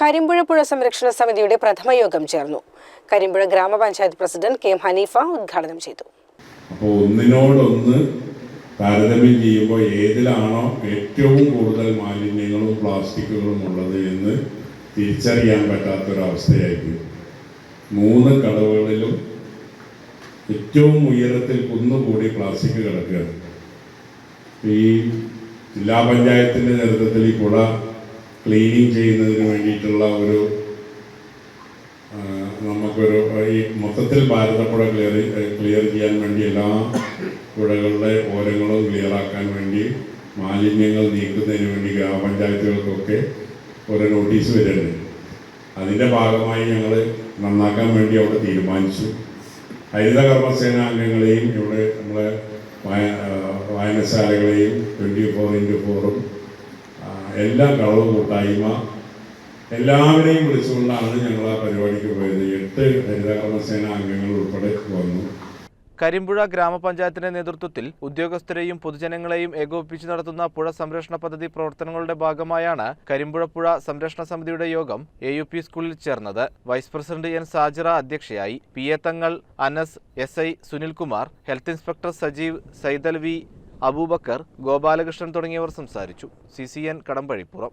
കരിമ്പുഴ പുഴ സംരക്ഷണ സമിതിയുടെ പ്രഥമ യോഗം ചേർന്നു. കരിമ്പുഴ ഗ്രാമപഞ്ചായത്ത് പ്രസിഡന്റ് കെ ഹനീഫ ഉദ്ഘാടനം ചെയ്തു. അപ്പോൾ ഒന്നിനോടൊന്ന് താരതമ്യം ചെയ്യുമ്പോൾ ഏതിലാണോ ഏറ്റവും കൂടുതൽ മാലിന്യങ്ങളും പ്ലാസ്റ്റിക്കുകളും ഉള്ളത് എന്ന് തിരിച്ചറിയാൻ പറ്റാത്തൊരവസ്ഥയായിരിക്കും. 3 കടവുകളിലും ഏറ്റവും ഉയരത്തിൽ കുന്നുകൂടി പ്ലാസ്റ്റിക് കിടക്കുകയാണ്. ഈ ജില്ലാ പഞ്ചായത്തിൻ്റെ നേതൃത്വത്തിൽ ഈ പുഴ ക്ലീനിങ് ചെയ്യുന്നതിന് വേണ്ടിയിട്ടുള്ള നമുക്കൊരു ഈ മൊത്തത്തിൽ ഭാരതപ്പുഴ ക്ലിയർ ചെയ്യാൻ വേണ്ടി എല്ലാ പുഴകളുടെ ഓരങ്ങളും ക്ലിയറാക്കാൻ വേണ്ടി മാലിന്യങ്ങൾ നീക്കുന്നതിന് വേണ്ടി ഗ്രാമപഞ്ചായത്തുകൾക്കൊക്കെ ഓരോ നോട്ടീസ് വരുന്നുണ്ട്. അതിൻ്റെ ഭാഗമായി ഞങ്ങൾ നന്നാക്കാൻ വേണ്ടി അവിടെ തീരുമാനിച്ചു. ഹരിത കർമ്മസേന അംഗങ്ങളെയും ഇവിടെ നമ്മളെ വായനശാലകളെയും 24x4 എല്ലാ കളവ് കൂട്ടായ്മ എല്ലാവരെയും വിളിച്ചുകൊണ്ടാണ് ഞങ്ങൾ ആ പരിപാടിക്ക് പോയത്. 8 ഹരിത കർമ്മസേന അംഗങ്ങൾ ഉൾപ്പെടെ വന്നു. കരിമ്പുഴ ഗ്രാമപഞ്ചായത്തിന്റെ നേതൃത്വത്തിൽ ഉദ്യോഗസ്ഥരെയും പൊതുജനങ്ങളെയും ഏകോപിപ്പിച്ച് നടത്തുന്ന പുഴ സംരക്ഷണ പദ്ധതി പ്രവർത്തനങ്ങളുടെ ഭാഗമായാണ് കരിമ്പുഴ പുഴ സംരക്ഷണ സമിതിയുടെ യോഗം AUP സ്കൂളിൽ ചേർന്നത്. വൈസ് പ്രസിഡന്റ് N സാജിറ അധ്യക്ഷയായി. PA Thangal, Anas, SI Sunilkumar, health inspector Sajeev, Saidalavi, Aboobacker, Gopalakrishnan തുടങ്ങിയവർ സംസാരിച്ചു. CCN കടമ്പഴിപ്പുറം.